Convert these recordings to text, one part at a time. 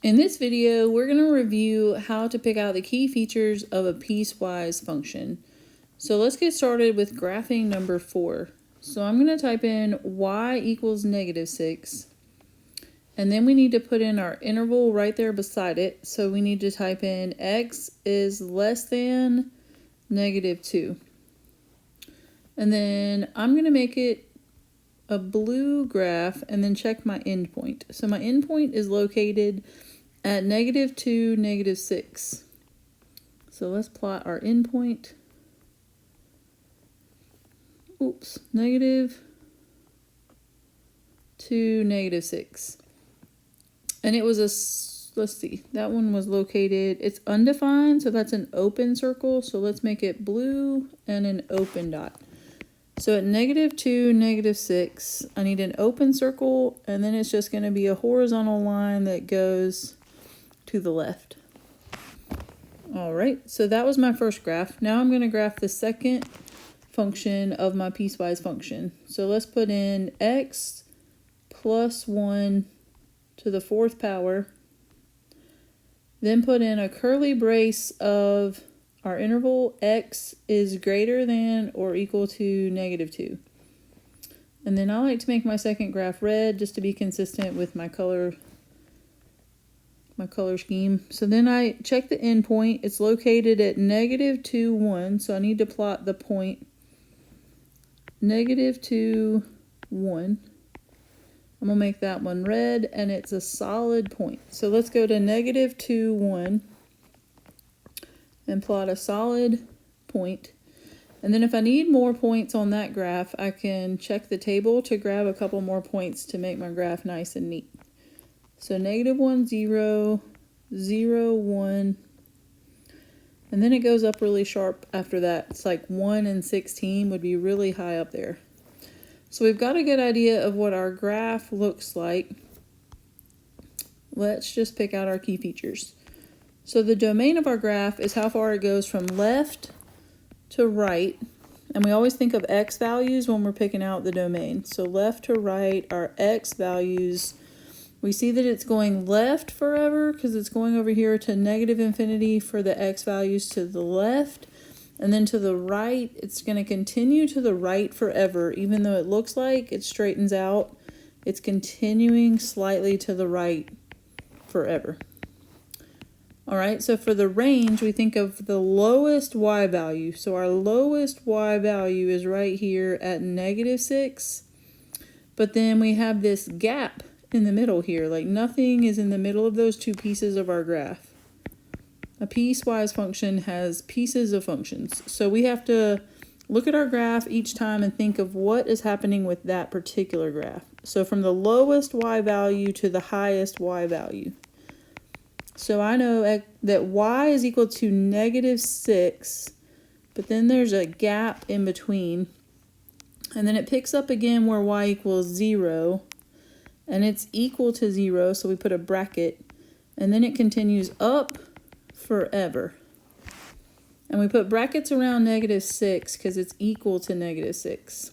In this video, we're going to review how to pick out the key features of a piecewise function. So let's get started with graphing number 4. So I'm going to type in y equals -6. And then we need to put in our interval right there beside it. So we need to type in x is less than -2. And then I'm going to make it a blue graph and then check my endpoint. So my endpoint is located at -2, -6. So let's plot our endpoint. Oops, -2, -6. And it was let's see, that one was located, it's undefined, so that's an open circle. So let's make it blue and an open dot. So at -2, -6, I need an open circle, and then it's just going to be a horizontal line that goes to the left. All right, so that was my first graph. Now I'm going to graph the second function of my piecewise function. So let's put in x plus 1 to the 4th power, then put in a curly brace of our interval x is greater than or equal to -2. And then I like to make my second graph red just to be consistent with my color scheme. So then I check the endpoint. It's located at -2, 1. So I need to plot the point -2, 1. I'm going to make that one red, and it's a solid point. So let's go to -2, 1 and plot a solid point. And then if I need more points on that graph, I can check the table to grab a couple more points to make my graph nice and neat. So -1, 0, 0, 1. And then it goes up really sharp after that. It's like 1 and 16 would be really high up there. So we've got a good idea of what our graph looks like. Let's just pick out our key features. So the domain of our graph is how far it goes from left to right. And we always think of x values when we're picking out the domain. So left to right are x values. We see that it's going left forever because it's going over here to -infinity for the x values to the left. And then to the right, it's going to continue to the right forever. Even though it looks like it straightens out, it's continuing slightly to the right forever. All right, so for the range, we think of the lowest y value. So our lowest y value is right here at -6. But then we have this gap in the middle here. Like nothing is in the middle of those two pieces of our graph. A piecewise function has pieces of functions. So we have to look at our graph each time and think of what is happening with that particular graph. So from the lowest y value to the highest y value. So I know that y is equal to -6, but then there's a gap in between. And then it picks up again where y equals 0, and it's equal to 0, so we put a bracket. And then it continues up forever. And we put brackets around -6 because it's equal to -6.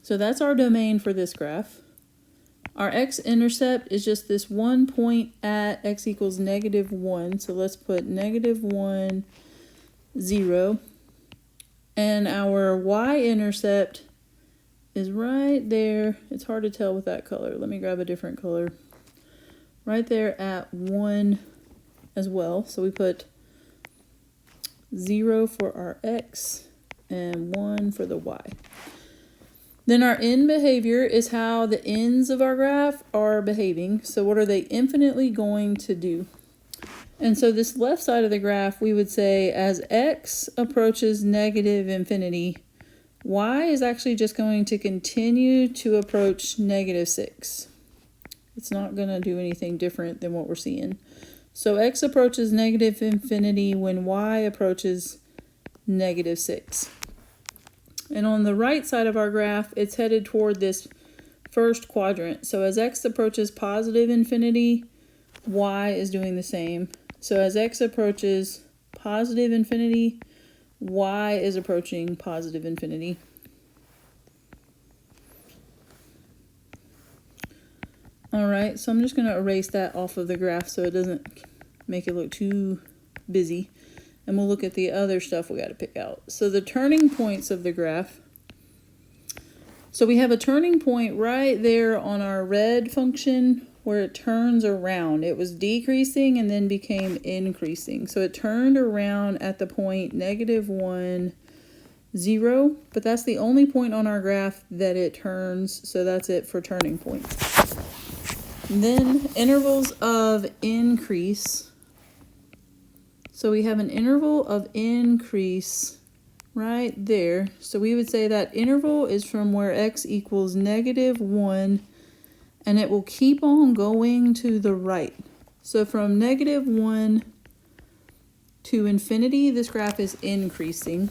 So that's our domain for this graph. Our x-intercept is just this one point at x equals -1. So let's put -1, 0. And our y-intercept is right there. It's hard to tell with that color. Let me grab a different color. Right there at 1 as well. So we put 0 for our x and 1 for the y. Then our end behavior is how the ends of our graph are behaving. So what are they infinitely going to do? And so this left side of the graph, we would say as x approaches -infinity, y is actually just going to continue to approach -6. It's not going to do anything different than what we're seeing. So x approaches -infinity when y approaches -6. And on the right side of our graph, it's headed toward this first quadrant. So as x approaches +infinity, y is doing the same. So as x approaches +infinity, y is approaching +infinity. All right, so I'm just going to erase that off of the graph so it doesn't make it look too busy. And we'll look at the other stuff we got to pick out. So the turning points of the graph. So we have a turning point right there on our red function where it turns around. It was decreasing and then became increasing. So it turned around at the point -1, 0, but that's the only point on our graph that it turns, so that's it for turning points. And then intervals of increase. So we have an interval of increase right there. So we would say that interval is from where x equals -1, and it will keep on going to the right. So from -1 to infinity, this graph is increasing.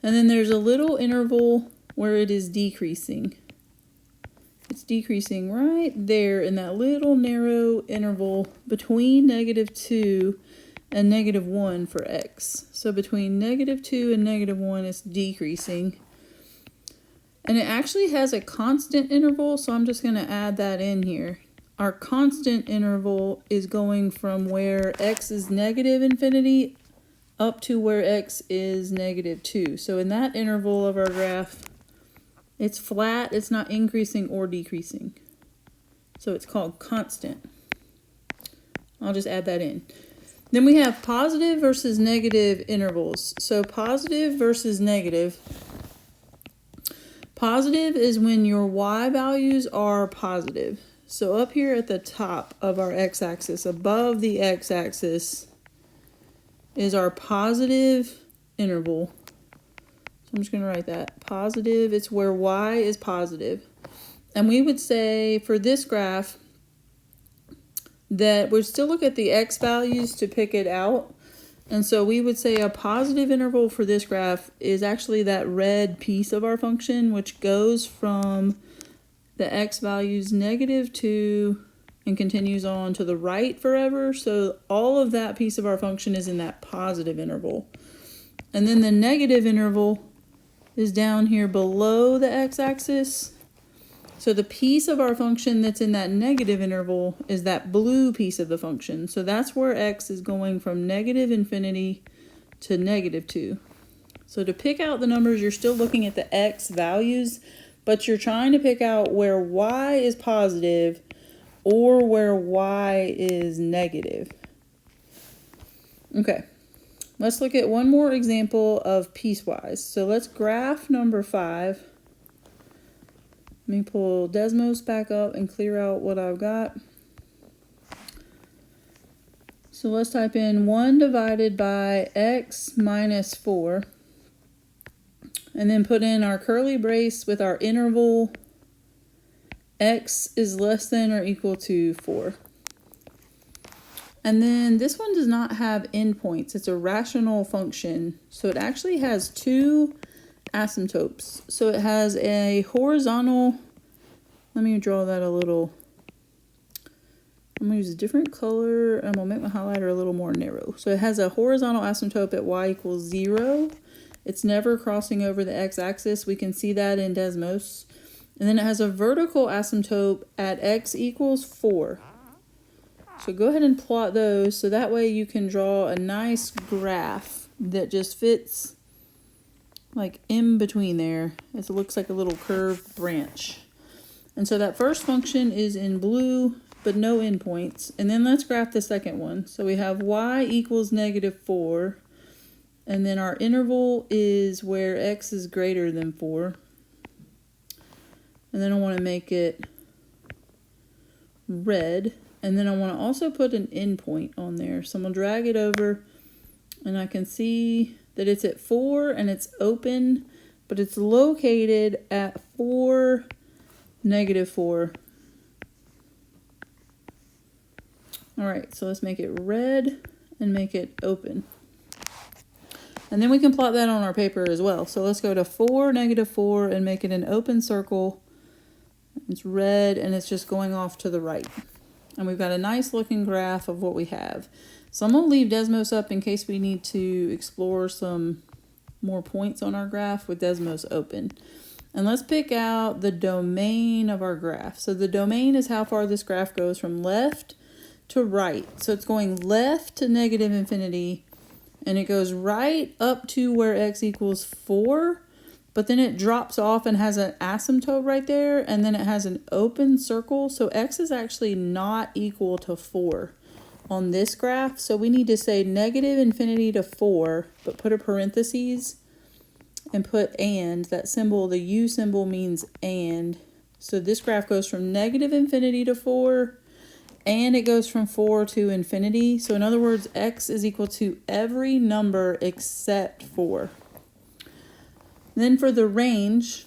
And then there's a little interval where it is decreasing. It's decreasing right there in that little narrow interval between -2 and -1 for x. So between -2 and -1, it's decreasing. And it actually has a constant interval, so I'm just going to add that in here. Our constant interval is going from where x is -infinity up to where x is -2. So in that interval of our graph, it's flat, it's not increasing or decreasing. So it's called constant. I'll just add that in. Then we have positive versus negative intervals. So positive versus negative. Positive is when your y values are positive. So up here at the top of our x-axis, above the x-axis, is our positive interval. So I'm just going to write that. Positive, it's where y is positive. And we would say for this graph that we'd still look at the x values to pick it out. And so we would say a positive interval for this graph is actually that red piece of our function, which goes from the x values -2 and continues on to the right forever. So all of that piece of our function is in that positive interval. And then the negative interval is down here below the x-axis. So the piece of our function that's in that negative interval is that blue piece of the function. So that's where x is going from -infinity to -2. So to pick out the numbers, you're still looking at the x values, but you're trying to pick out where y is positive or where y is negative. Okay, let's look at one more example of piecewise. So let's graph number 5. Let me pull Desmos back up and clear out what I've got. So let's type in 1 divided by x minus 4. And then put in our curly brace with our interval x is less than or equal to 4. And then this one does not have endpoints. It's a rational function. So it actually has 2 asymptotes. So it has a horizontal, let me draw that a little, I'm going to use a different color and I'm going to make my highlighter a little more narrow. So it has a horizontal asymptote at y equals 0. It's never crossing over the x-axis. We can see that in Desmos. And then it has a vertical asymptote at x equals 4. So go ahead and plot those so that way you can draw a nice graph that just fits like in between there. It looks like a little curved branch. And so that first function is in blue, but no endpoints. And then let's graph the second one. So we have y equals -4. And then our interval is where x is greater than 4. And then I want to make it red. And then I want to also put an endpoint on there. So I'm going to drag it over and I can see that it's at 4 and it's open, but it's located at 4, -4. All right, so let's make it red and make it open. And then we can plot that on our paper as well. So let's go to 4, -4 and make it an open circle. It's red and it's just going off to the right. And we've got a nice looking graph of what we have. So I'm going to leave Desmos up in case we need to explore some more points on our graph with Desmos open. And let's pick out the domain of our graph. So the domain is how far this graph goes from left to right. So it's going left to negative infinity, and it goes right up to where x equals 4, but then it drops off and has an asymptote right there, and then it has an open circle. So x is actually not equal to 4 on this graph. So we need to say negative infinity to 4, but put a parentheses and put and. That symbol, the U symbol, means and. So this graph goes from negative infinity to 4, and it goes from 4 to infinity. So in other words, x is equal to every number except 4. Then for the range,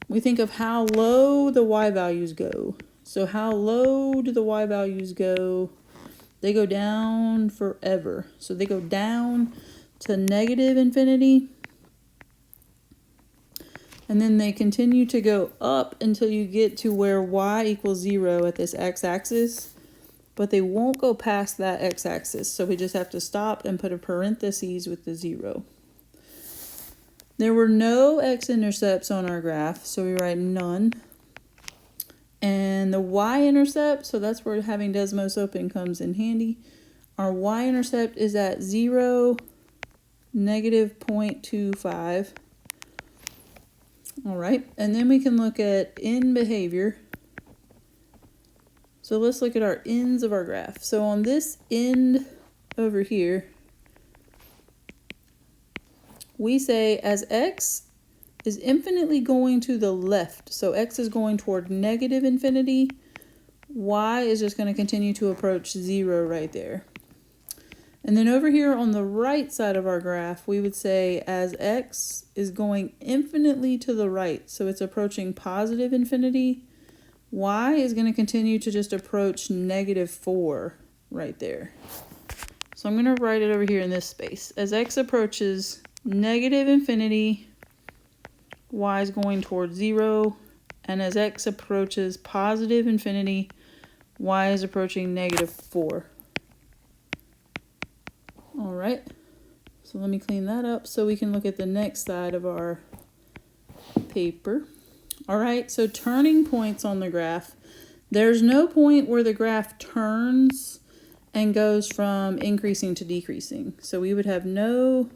we think of how low the y values go. So how low do the y values go? They go down forever. So they go down to negative infinity, and then they continue to go up until you get to where y equals 0 at this x-axis, but they won't go past that x-axis. So we just have to stop and put a parentheses with the 0. There were no x-intercepts on our graph, so we write none. And the y-intercept, so that's where having Desmos open comes in handy. Our y-intercept is at 0, negative 0.25. All right, and then we can look at end behavior. So let's look at our ends of our graph. So on this end over here, we say as x is infinitely going to the left, so x is going toward negative infinity, y is just going to continue to approach 0 right there. And then over here on the right side of our graph, we would say as x is going infinitely to the right, so it's approaching positive infinity, y is going to continue to just approach negative 4 right there. So I'm going to write it over here in this space. As x approaches negative infinity, y is going towards 0, and as x approaches positive infinity, y is approaching negative 4. All right, so let me clean that up so we can look at the next side of our paper. All right, so turning points on the graph. There's no point where the graph turns and goes from increasing to decreasing. So we would have no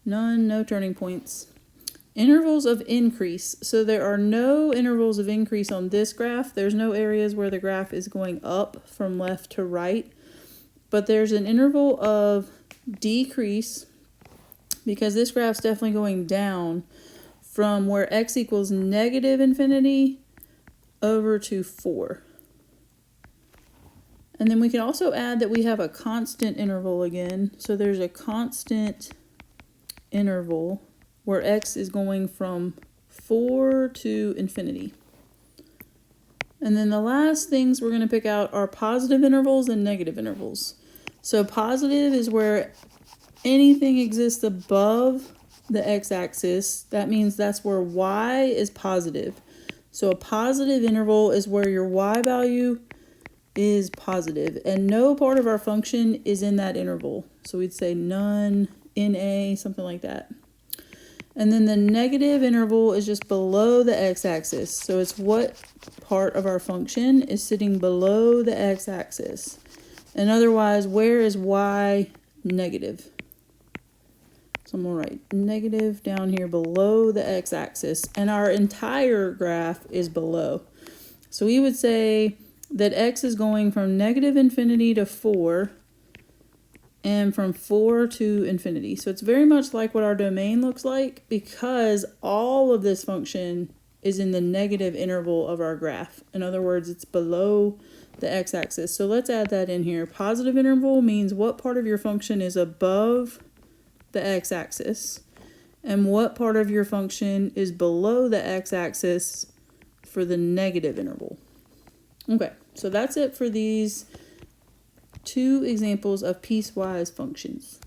turning points. Intervals of increase. So there are no intervals of increase on this graph. There's no areas where the graph is going up from left to right. But there's an interval of decrease because this graph's definitely going down from where x equals negative infinity over to 4. And then we can also add that we have a constant interval again. So there's a constant interval where x is going from 4 to infinity. And then the last things we're going to pick out are positive intervals and negative intervals. So positive is where anything exists above the x-axis. That means that's where y is positive. So a positive interval is where your y value is positive, and no part of our function is in that interval. So we'd say none, NA, something like that. And then the negative interval is just below the x-axis. So it's what part of our function is sitting below the x-axis. And otherwise, where is y negative? So I'm going to write negative down here below the x-axis. And our entire graph is below. So we would say that x is going from negative infinity to 4 and from 4 to infinity. So it's very much like what our domain looks like because all of this function is in the negative interval of our graph. In other words, it's below the x-axis. So let's add that in here. Positive interval means what part of your function is above the x-axis and what part of your function is below the x-axis for the negative interval. Okay, so that's it for these 2 examples of piecewise functions.